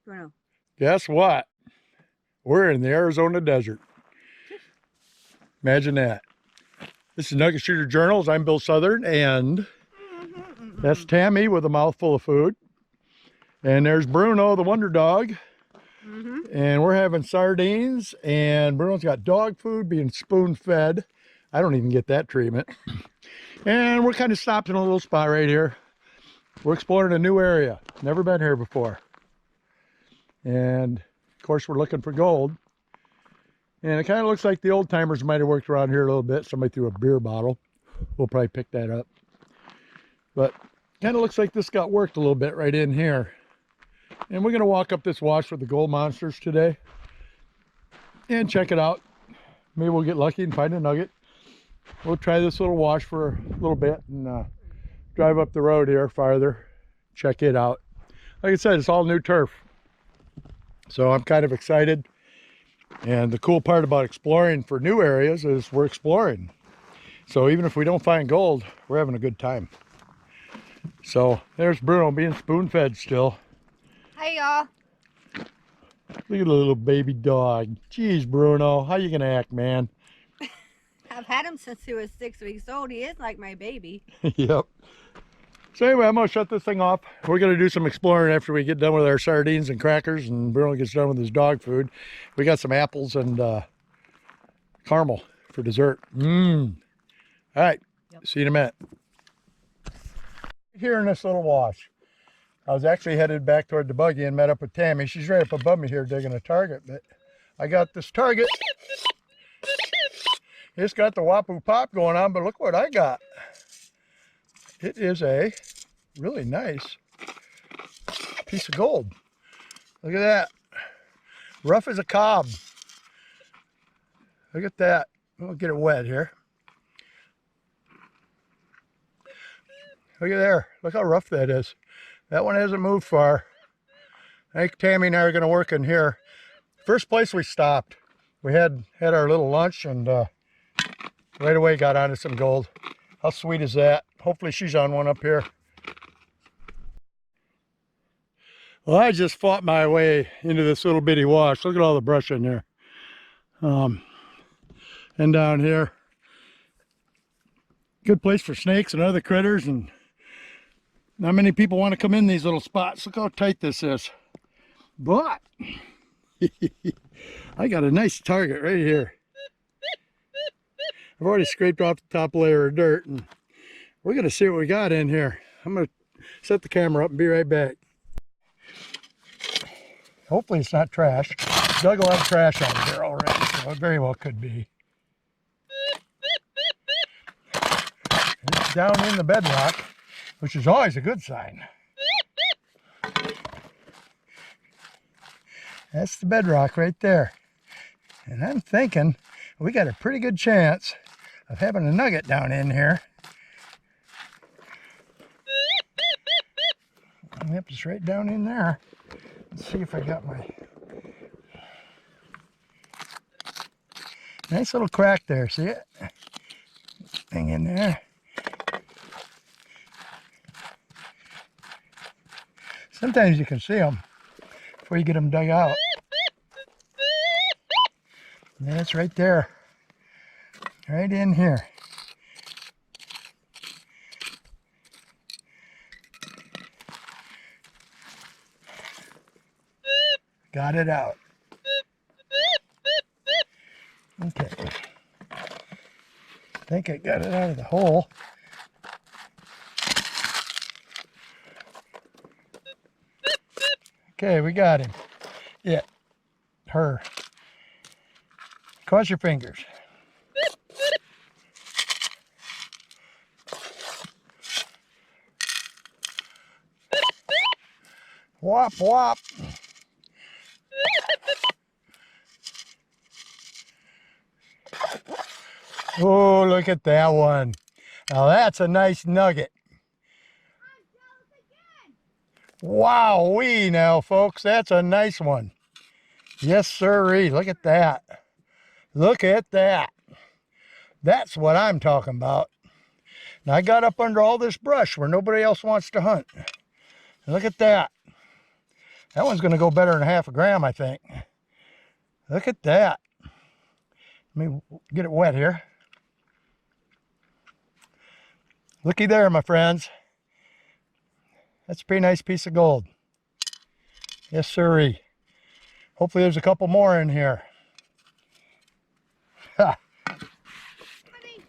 Bruno? Guess what? We're in the Arizona desert. Imagine that. This is Nugget Shooter Journals. I'm Bill Southern, and that's Tammy with a mouthful of food. And there's Bruno, the wonder dog. And we're having sardines, and Bruno's got dog food being spoon-fed. I don't even get that treatment. And we're kind of stopped in a little spot right here. We're exploring a new area. Never been here before. And of course, we're looking for gold. And it kind of looks like the old timers might have worked around here a little bit. Somebody threw a beer bottle. We'll probably pick that up. But kind of looks like this got worked a little bit right in here. And we're going to walk up this wash with the gold monsters today and check it out. Maybe we'll get lucky and find a nugget. We'll try this little wash for a little bit and drive up the road here farther, check it out. Like I said, it's all new turf. So I'm kind of excited. And the cool part about exploring for new areas is we're exploring. So even if we don't find gold, we're having a good time. So there's Bruno being spoon-fed still. Hey, y'all. Look at the little baby dog. Jeez, Bruno, how you gonna act, man? I've had him since he was 6 weeks old. He is like my baby. Yep. So anyway, I'm gonna shut this thing off. We're gonna do some exploring after we get done with our sardines and crackers and Bruno gets done with his dog food. We got some apples and caramel for dessert. All right, see you in a minute. Here in this little wash. I was actually headed back toward the buggy and met up with Tammy. She's right up above me here digging a target, but I got this target. It's got the Wapu Pop going on, but look what I got. It is a really nice piece of gold. Look at that. Rough as a cob. Look at that. We'll get it wet here. Look at there. Look how rough that is. That one hasn't moved far. I think Tammy and I are going to work in here. First place we stopped. We had our little lunch and right away got onto some gold. How sweet is that? Hopefully she's on one up here. Well, I just fought my way into this little bitty wash. Look at all the brush in there. And down here. Good place for snakes and other critters, and not many people want to come in these little spots. Look how tight this is. But I got a nice target right here. I've already scraped off the top layer of dirt, and we're going to see what we got in here. I'm going to set the camera up and be right back. Hopefully it's not trash. Dug a lot of trash out of here already, so it very well could be. It's down in the bedrock, which is always a good sign. That's the bedrock right there. And I'm thinking we got a pretty good chance of having a nugget down in here. Yep, it's right down in there. Let's see if I got my nice little crack there. See it? Thing in there. Sometimes you can see them before you get them dug out. Yeah, it's right there. Right in here. Got it out. Okay. I think I got it out of the hole. Okay, we got him. Yeah, her. Cross your fingers. Whop, whop. Oh, look at that one. Now that's a nice nugget. Wowee now, folks. That's a nice one. Yes, sirree. Look at that. Look at that. That's what I'm talking about. Now I got up under all this brush where nobody else wants to hunt. Look at that. That one's going to go better than half a gram, I think. Look at that. Let me get it wet here. Looky there, my friends. That's a pretty nice piece of gold. Yes, sirree. Hopefully there's a couple more in here.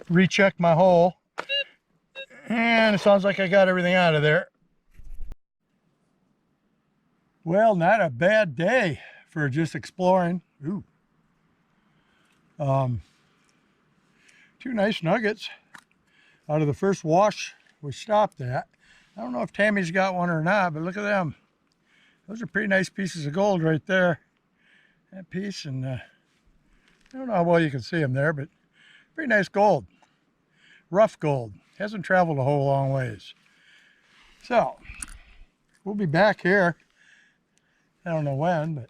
Recheck my hole. And it sounds like I got everything out of there. Well, not a bad day for just exploring. Ooh. Two nice nuggets out of the first wash we stopped at. I don't know if Tammy's got one or not, but look at them. Those are pretty nice pieces of gold right there. That piece, and I don't know how well you can see them there, but pretty nice gold. Rough gold. Hasn't traveled a whole long ways. So, we'll be back here. I don't know when, but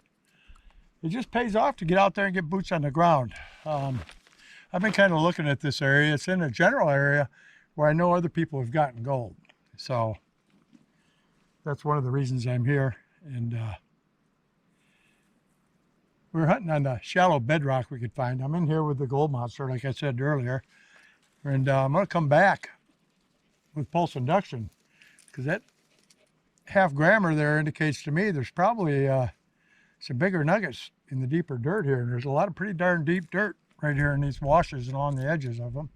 it just pays off to get out there and get boots on the ground. I've been kind of looking at this area. It's in a general area where I know other people have gotten gold. So that's one of the reasons I'm here. And we're hunting on the shallow bedrock we could find. I'm in here with the gold monster, like I said earlier. And I'm going to come back with pulse induction, because that half grammer there indicates to me there's probably some bigger nuggets in the deeper dirt here. And there's a lot of pretty darn deep dirt right here in these washes and along the edges of them.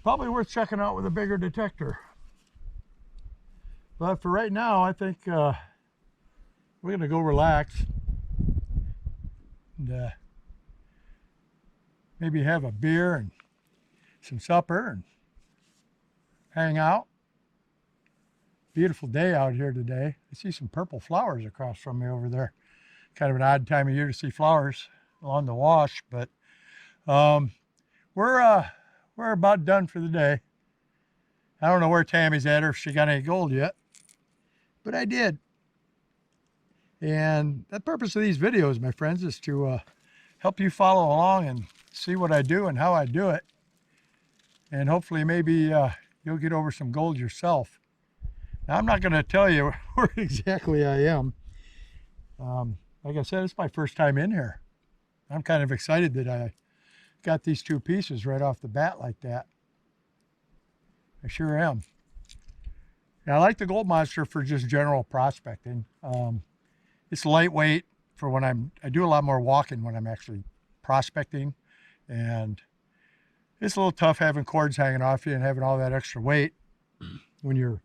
Probably worth checking out with a bigger detector. But for right now, I think we're going to go relax and maybe have a beer and some supper and hang out. Beautiful day out here today. I see some purple flowers across from me over there. Kind of an odd time of year to see flowers along the wash, but we're about done for the day. I don't know where Tammy's at or if she got any gold yet, but I did. And the purpose of these videos, my friends, is to help you follow along and see what I do and how I do it. And hopefully maybe you'll get over some gold yourself. Now, I'm not going to tell you where exactly I am. Like I said, it's my first time in here. I'm kind of excited that I got these two pieces right off the bat like that. I sure am. Now, I like the gold monster for just general prospecting. It's lightweight for when I do a lot more walking when I'm actually prospecting. And it's a little tough having cords hanging off you and having all that extra weight when you're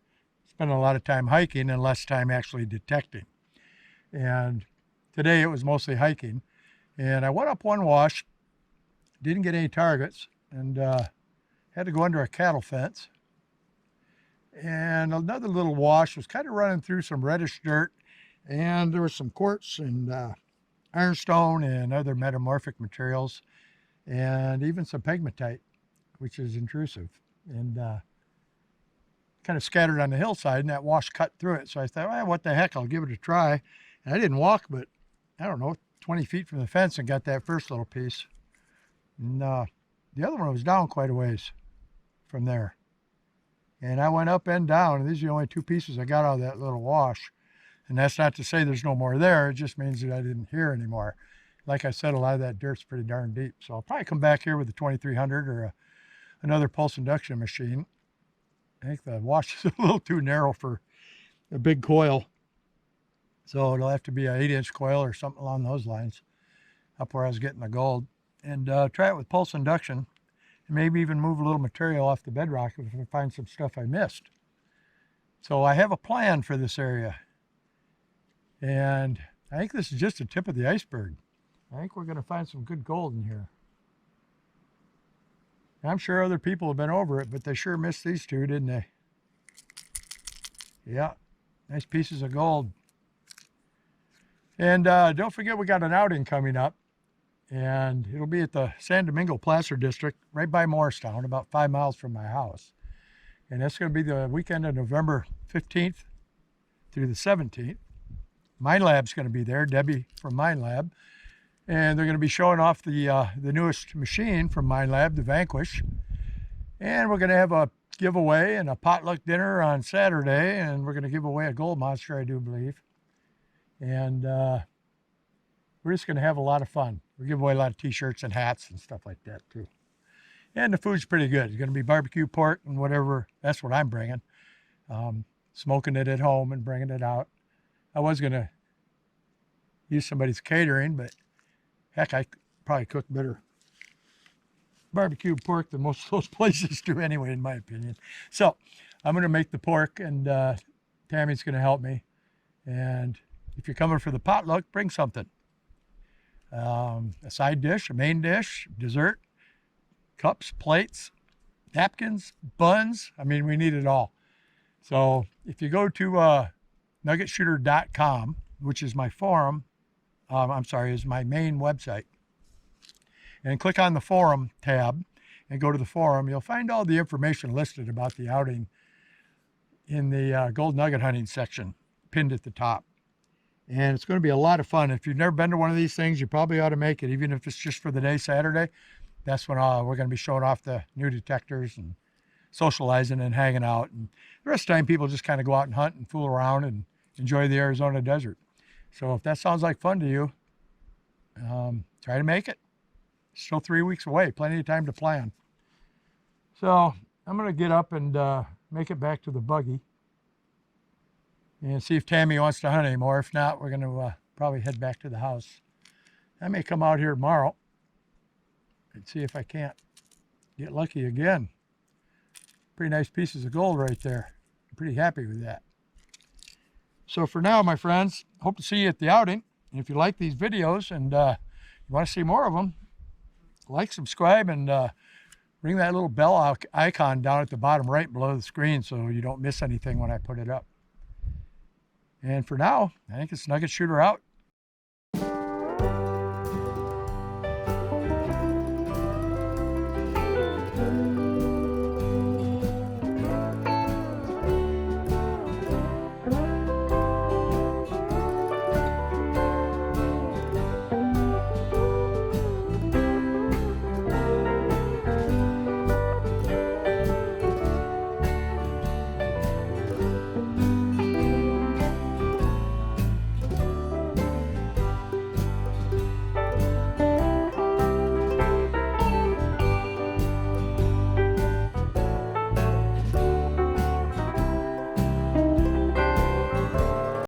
spending a lot of time hiking and less time actually detecting. And today it was mostly hiking. And I went up one wash, didn't get any targets, and had to go under a cattle fence. And another little wash was kind of running through some reddish dirt, and there was some quartz and ironstone and other metamorphic materials, and even some pegmatite, which is intrusive, and kind of scattered on the hillside, and that wash cut through it. So I thought, well, what the heck, I'll give it a try. And I didn't walk, but I don't know, 20 feet from the fence and got that first little piece. And the other one was down quite a ways from there. And I went up and down, and these are the only two pieces I got out of that little wash. And that's not to say there's no more there. It just means that I didn't hear anymore. Like I said, a lot of that dirt's pretty darn deep. So I'll probably come back here with a 2300 or another pulse induction machine. I think the wash is a little too narrow for a big coil. So it'll have to be an 8-inch coil or something along those lines up where I was getting the gold. And try it with pulse induction. And maybe even move a little material off the bedrock if I find some stuff I missed. So I have a plan for this area. And I think this is just the tip of the iceberg. I think we're going to find some good gold in here. I'm sure other people have been over it, but they sure missed these two, didn't they? Yeah, nice pieces of gold. And don't forget, we got an outing coming up. And it'll be at the San Domingo Placer District, right by Morristown, about 5 miles from my house. And that's going to be the weekend of November 15th through the 17th. Mine Lab's going to be there, Debbie from Mine Lab. And they're going to be showing off the newest machine from Mine Lab, the Vanquish. And we're going to have a giveaway and a potluck dinner on Saturday. And we're going to give away a gold monster, I do believe. And we're just going to have a lot of fun. We'll give away a lot of t-shirts and hats and stuff like that too. And the food's pretty good. It's going to be barbecue pork and whatever. That's what I'm bringing. Smoking it at home and bringing it out. I was going to use somebody's catering, but heck, I probably cook better barbecue pork than most of those places do anyway, in my opinion. So I'm going to make the pork, and Tammy's going to help me. And if you're coming for the potluck, bring something. A side dish, a main dish, dessert, cups, plates, napkins, buns. I mean, we need it all. So if you go to nuggetshooter.com, which is my forum, is my main website, and click on the forum tab and go to the forum, you'll find all the information listed about the outing in the gold nugget hunting section pinned at the top. And it's going to be a lot of fun. If you've never been to one of these things, you probably ought to make it, even if it's just for the day Saturday. That's when we're going to be showing off the new detectors and socializing and hanging out. And the rest of the time, people just kind of go out and hunt and fool around and enjoy the Arizona desert. So if that sounds like fun to you, try to make it. Still 3 weeks away, plenty of time to plan. So I'm going to get up and make it back to the buggy and see if Tammy wants to hunt anymore. If not, we're going to probably head back to the house. I may come out here tomorrow and see if I can't get lucky again. Pretty nice pieces of gold right there. I'm pretty happy with that. So for now, my friends, hope to see you at the outing. And if you like these videos and you want to see more of them, like, subscribe, and ring that little bell icon down at the bottom right below the screen so you don't miss anything when I put it up. And for now, I think it's Nugget Shooter out.